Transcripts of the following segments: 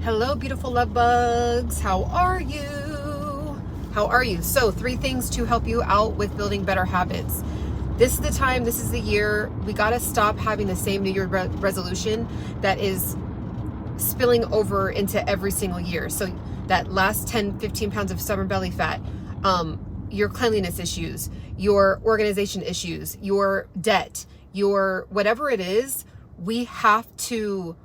Hello, beautiful love bugs. How are you? How are you? So 3 things to help you out with building better habits. This is the time, this is the year. We got to stop having the same New Year resolution that is spilling over into every single year. So that last 10, 15 pounds of stubborn belly fat, your cleanliness issues, your organization issues, your debt, your whatever it is, we have to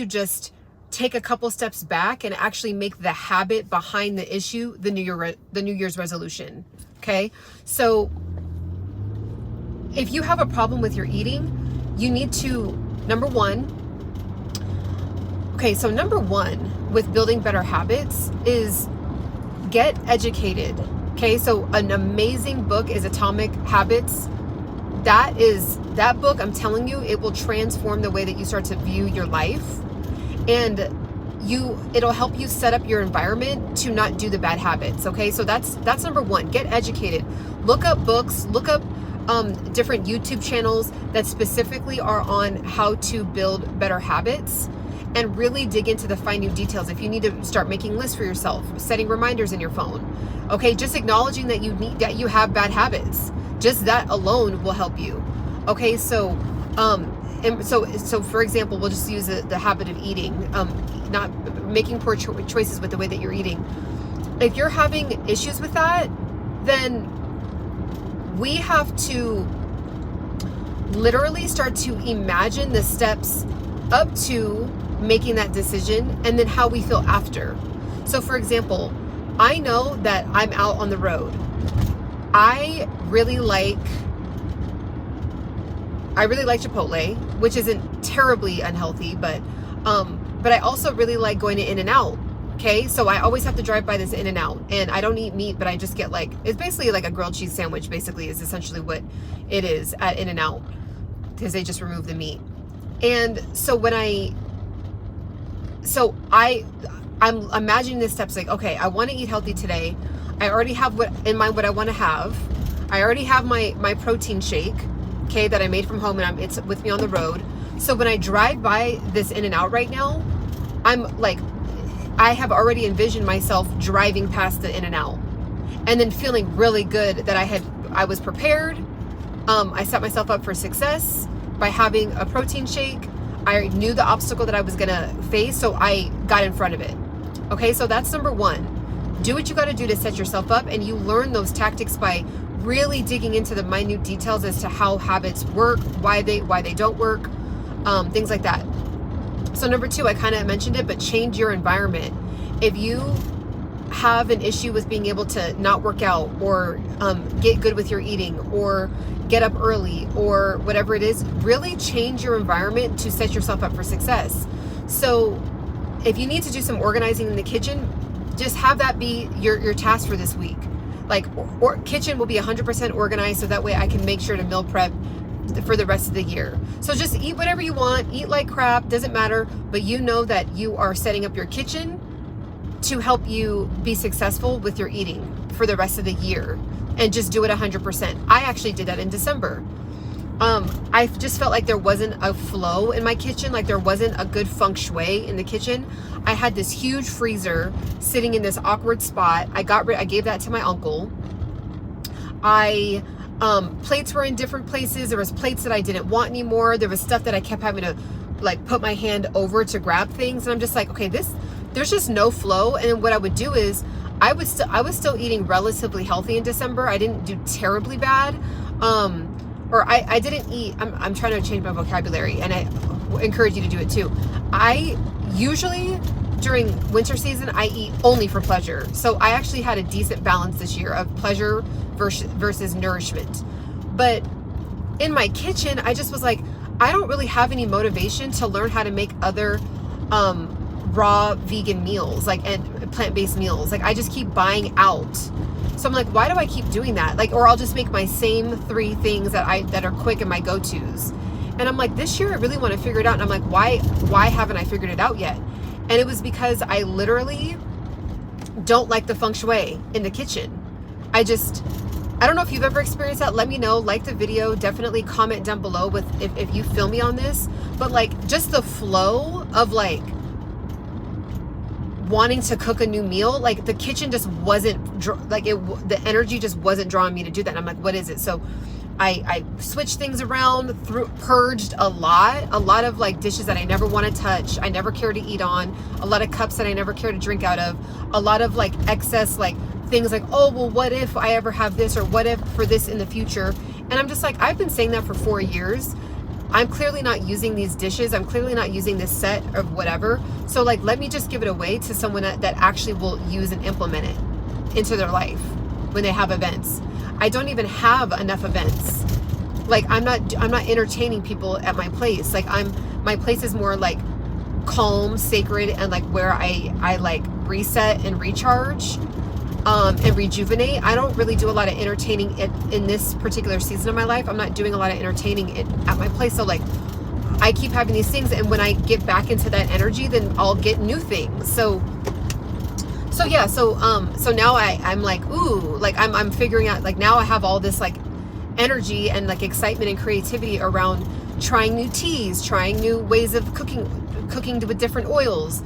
just take a couple steps back and actually make the habit behind the issue the New Year's resolution. Okay? So if you have a problem with your eating, you need to, number one with building better habits is get educated. Okay? So an amazing book is Atomic Habits. That book, I'm telling you, it will transform the way that you start to view your life, and it'll help you set up your environment to not do the bad habits. Okay, so that's number one. Get educated. Look up books. Look up different YouTube channels that specifically are on how to build better habits, and really dig into the minute details. If you need to start making lists for yourself, setting reminders in your phone. Okay, just acknowledging that you have bad habits. Just that alone will help you. Okay, so for example, we'll just use the habit of eating, not making poor choices with the way that you're eating. If you're having issues with that, then we have to literally start to imagine the steps up to making that decision and then how we feel after. So for example, I know that I'm out on the road. I really like Chipotle, which isn't terribly unhealthy, but I also really like going to In-N-Out. Okay, so I always have to drive by this In-N-Out, and I don't eat meat, but I just get it's basically like a grilled cheese sandwich. Basically, is essentially what it is at In-N-Out, because they just remove the meat. And so I'm imagining the steps like, okay, I want to eat healthy today. I already have what I want to have. I already have my protein shake, okay, that I made from home, and it's with me on the road. So when I drive by this In-N-Out right now, I have already envisioned myself driving past the In-N-Out and then feeling really good that I was prepared. I set myself up for success by having a protein shake. I knew the obstacle that I was gonna face, so I got in front of it. Okay, so that's number one. Do what you got to do to set yourself up, and you learn those tactics by really digging into the minute details as to how habits work, why they don't work, things like that. So number two, I kind of mentioned it, but change your environment. If you have an issue with being able to not work out or get good with your eating or get up early or whatever it is, really change your environment to set yourself up for success. So if you need to do some organizing in the kitchen, just have that be your task for this week. Or kitchen will be 100% organized, so that way I can make sure to meal prep for the rest of the year. So just eat whatever you want, eat like crap, doesn't matter, but you know that you are setting up your kitchen to help you be successful with your eating for the rest of the year, and just do it 100%. I actually did that in December. I just felt like there wasn't a flow in my kitchen, like there wasn't a good feng shui in the kitchen. I had this huge freezer sitting in this awkward spot. I gave that to my uncle. Plates were in different places. There was plates that I didn't want anymore. There was stuff that I kept having to put my hand over to grab things, and I'm just like, okay, there's just no flow. And what I would do is I was still eating relatively healthy in December. I didn't do terribly bad. I didn't eat, I'm trying to change my vocabulary, and I encourage you to do it too. I usually, during winter season, I eat only for pleasure. So I actually had a decent balance this year of pleasure versus nourishment. But in my kitchen, I just was like, I don't really have any motivation to learn how to make other raw vegan meals, and plant-based meals. I just keep buying out. So I'm like, why do I keep doing that? Or I'll just make my same 3 things that are quick and my go-tos. And I'm like, this year I really want to figure it out. And I'm like, why haven't I figured it out yet? And it was because I literally don't like the feng shui in the kitchen. I don't know if you've ever experienced that. Let me know. Like the video. Definitely comment down below if you feel me on this. But just the flow of wanting to cook a new meal, like the kitchen just wasn't the energy just wasn't drawing me to do that. And I'm like, what is it? So I switched things around, purged a lot of like dishes that I never want to touch, I never care to eat on, a lot of cups that I never care to drink out of, a lot of like excess like things like, oh, well, what if I ever have this, or what if for this in the future? And I'm just like, I've been saying that for 4 years. I'm clearly not using these dishes. I'm clearly not using this set of whatever. So like, let me just give it away to someone that actually will use and implement it into their life when they have events. I don't even have enough events. Like I'm not entertaining people at my place. Like my place is more like calm, sacred, and like where I like reset and recharge and rejuvenate. I don't really do a lot of entertaining in this particular season of my life. I'm not doing a lot of entertaining at my place. So like I keep having these things, and when I get back into that energy, then I'll get new things. So yeah, so now I'm like, ooh, like I'm figuring out, like now I have all this like energy and like excitement and creativity around trying new teas, trying new ways of cooking with different oils,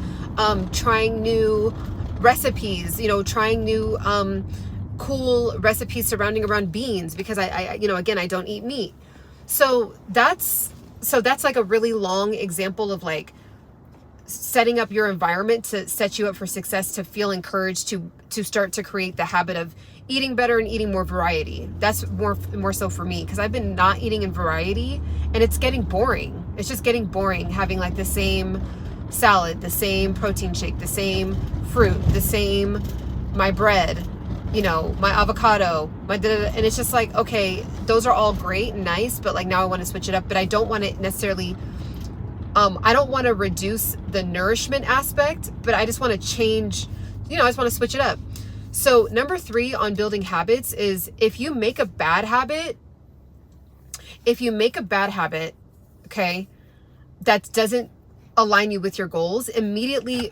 trying new recipes, trying new cool recipes surrounding around beans, because I again, I don't eat meat. So that's like a really long example of like setting up your environment to set you up for success, to feel encouraged to start to create the habit of eating better and eating more variety. That's more so for me, because I've been not eating in variety, and it's getting boring. It's just getting boring having like the same salad, the same protein shake, the same fruit, the same, my bread, my avocado, and it's just like, okay, those are all great and nice, but like now I want to switch it up. But I don't want to necessarily I don't want to reduce the nourishment aspect, but I just want to change, I just want to switch it up. So number 3 on building habits is, if you make a bad habit, okay, that doesn't align you with your goals, immediately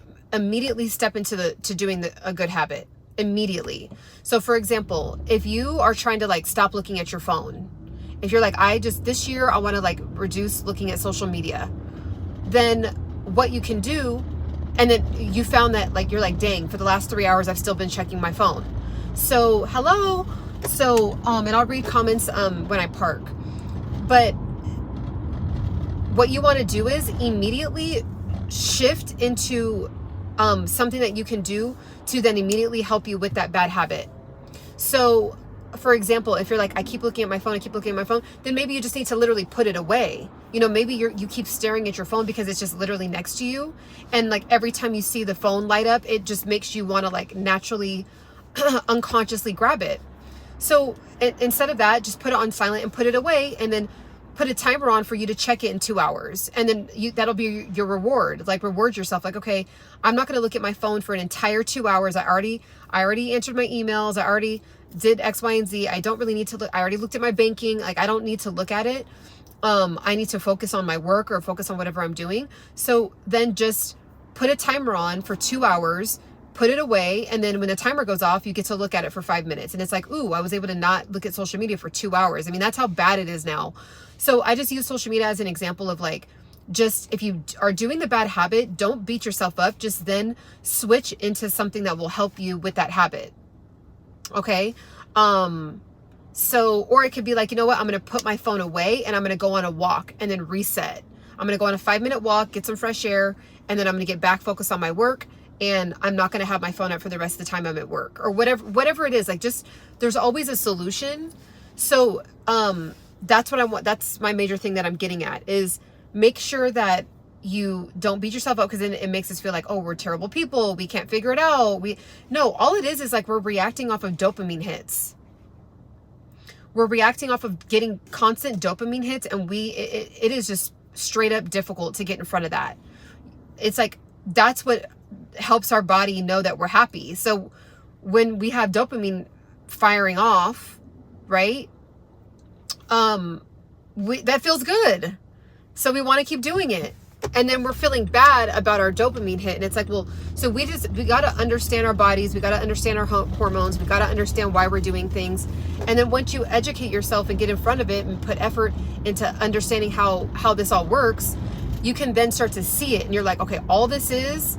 step into doing a good habit immediately. So for example, if you are trying to like stop looking at your phone, if you're like, this year I want to like reduce looking at social media, then what you can do, and then you found that like, you're like, dang, for the last 3 hours, I've still been checking my phone. So hello. So, and I'll read comments, when I park, but what you want to do is immediately shift into, something that you can do to then immediately help you with that bad habit. So for example, if you're like, I keep looking at my phone, then maybe you just need to literally put it away. Maybe you keep staring at your phone because it's just literally next to you. And like every time you see the phone light up, it just makes you want to like naturally, unconsciously grab it. So instead of that, just put it on silent and put it away, and then put a timer on for you to check it in 2 hours. And then that'll be your reward. Like reward yourself. Like, okay, I'm not going to look at my phone for an entire 2 hours. I already answered my emails. I already did X, Y, and Z. I don't really need to look. I already looked at my banking. Like I don't need to look at it. I need to focus on my work or focus on whatever I'm doing. So then just put a timer on for 2 hours, put it away. And then when the timer goes off, you get to look at it for 5 minutes. And it's like, ooh, I was able to not look at social media for 2 hours. I mean, that's how bad it is now. So I just use social media as an example of like, just if you are doing the bad habit, don't beat yourself up. Just then switch into something that will help you with that habit. Okay. So, or it could be like, you know what, I'm going to put my phone away and I'm going to go on a walk and then reset. I'm going to go on a 5-minute walk, get some fresh air, and then I'm going to get back focused on my work. And I'm not going to have my phone up for the rest of the time I'm at work, or whatever it is. Like, just, there's always a solution. So, that's what I want. That's my major thing that I'm getting at, is make sure that you don't beat yourself up, because then it makes us feel like, oh, we're terrible people. We can't figure it out. No, all it is like we're reacting off of dopamine hits. We're reacting off of getting constant dopamine hits, and it is just straight up difficult to get in front of that. It's like, that's what helps our body know that we're happy. So when we have dopamine firing off, right? That feels good. So we want to keep doing it. And then we're feeling bad about our dopamine hit. And it's like, well, so we got to understand our bodies. We got to understand our hormones. We got to understand why we're doing things. And then once you educate yourself and get in front of it and put effort into understanding how this all works, you can then start to see it. And you're like, okay, all this is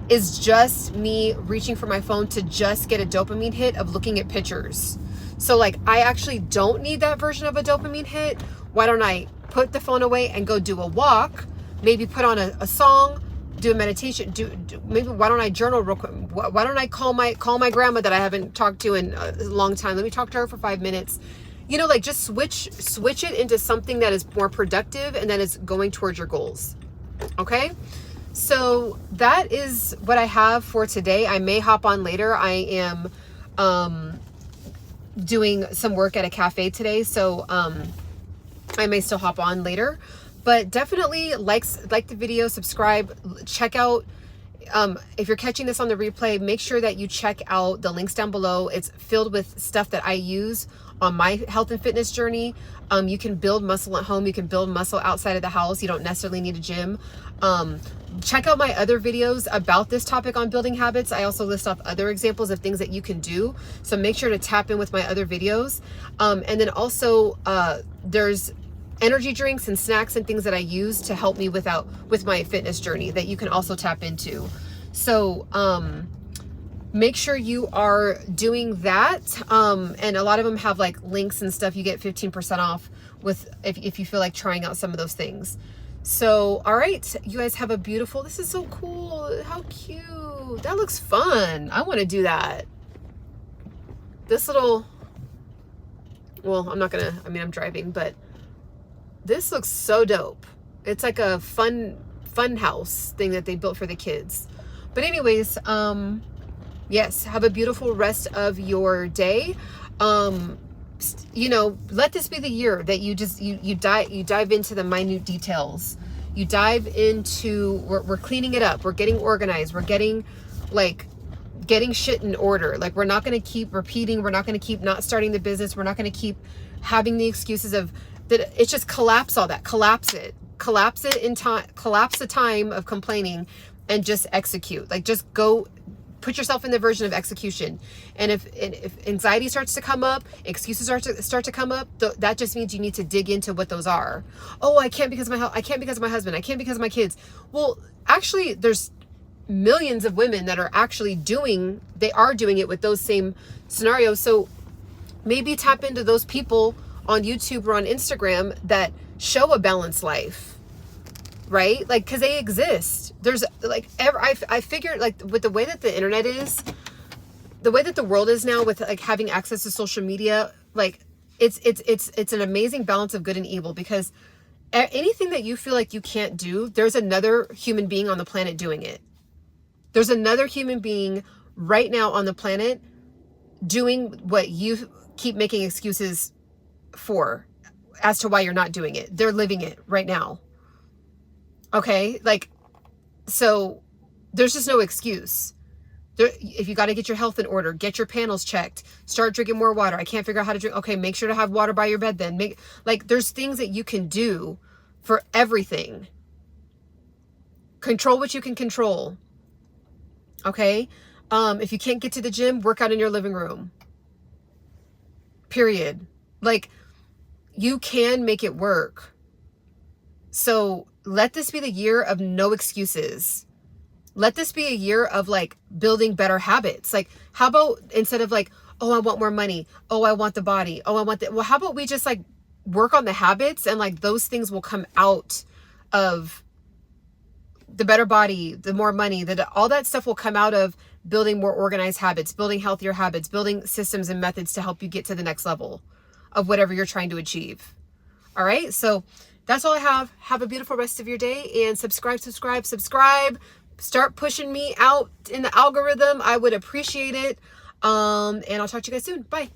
is just me reaching for my phone to just get a dopamine hit of looking at pictures. So like, I actually don't need that version of a dopamine hit. Why don't I put the phone away and go do a walk, maybe put on a song, do a meditation, maybe why don't I journal real quick? Why don't I call my grandma that I haven't talked to in a long time? Let me talk to her for 5 minutes. You know, like just switch it into something that is more productive and that is going towards your goals. Okay? So that is what I have for today. I may hop on later. I am doing some work at a cafe today, so I may still hop on later. But definitely like the video, subscribe, check out, if you're catching this on the replay, make sure that you check out the links down below. It's filled with stuff that I use on my health and fitness journey. You can build muscle at home. You can build muscle outside of the house. You don't necessarily need a gym. Check out my other videos about this topic on building habits. I also list off other examples of things that you can do. So make sure to tap in with my other videos. And then also there's energy drinks and snacks and things that I use to help me with my fitness journey that you can also tap into. So make sure you are doing that. And a lot of them have like links and stuff. You get 15% off if you feel like trying out some of those things. So, all right, you guys have a beautiful, this is so cool. How cute. That looks fun. I want to do that. This little, well, I'm driving, but this looks so dope. It's like a fun house thing that they built for the kids. But anyways, yes, have a beautiful rest of your day. You know, let this be the year that you dive into the minute details. You dive into, we're cleaning it up. We're getting organized. We're getting shit in order. Like, we're not going to keep repeating. We're not going to keep not starting the business. We're not going to keep having the excuses of that. It's just collapse all that. Collapse it in time. Collapse the time of complaining and just execute. Like, just go. Put yourself in the version of execution. And if anxiety starts to come up, excuses start to come up, that just means you need to dig into what those are. Oh, I can't because of my health. I can't because of my husband. I can't because of my kids. Well, actually, there's millions of women that are actually doing it with those same scenarios. So maybe tap into those people on YouTube or on Instagram that show a balanced life. Right? Like, cause they exist. There's like, I figured, like, with the way that the internet is, the way that the world is now with like having access to social media, like it's an amazing balance of good and evil, because anything that you feel like you can't do, there's another human being on the planet doing it. There's another human being right now on the planet doing what you keep making excuses for as to why you're not doing it. They're living it right now. Okay, like, so there's just no excuse. If you got to get your health in order, get your panels checked, start drinking more water. I can't figure out how to drink. Okay, make sure to have water by your bed then. There's things that you can do for everything. Control what you can control. Okay, if you can't get to the gym, work out in your living room. Period. Like, you can make it work. So let this be the year of no excuses. Let this be a year of like building better habits. Like, how about instead of like, oh, I want more money. Oh, I want the body. Oh, I want that. Well, how about we just like work on the habits, and like those things will come out of the better body, the more money, all that stuff will come out of building more organized habits, building healthier habits, building systems and methods to help you get to the next level of whatever you're trying to achieve. All right. So that's all I have. Have a beautiful rest of your day, and subscribe. Start pushing me out in the algorithm. I would appreciate it. And I'll talk to you guys soon. Bye.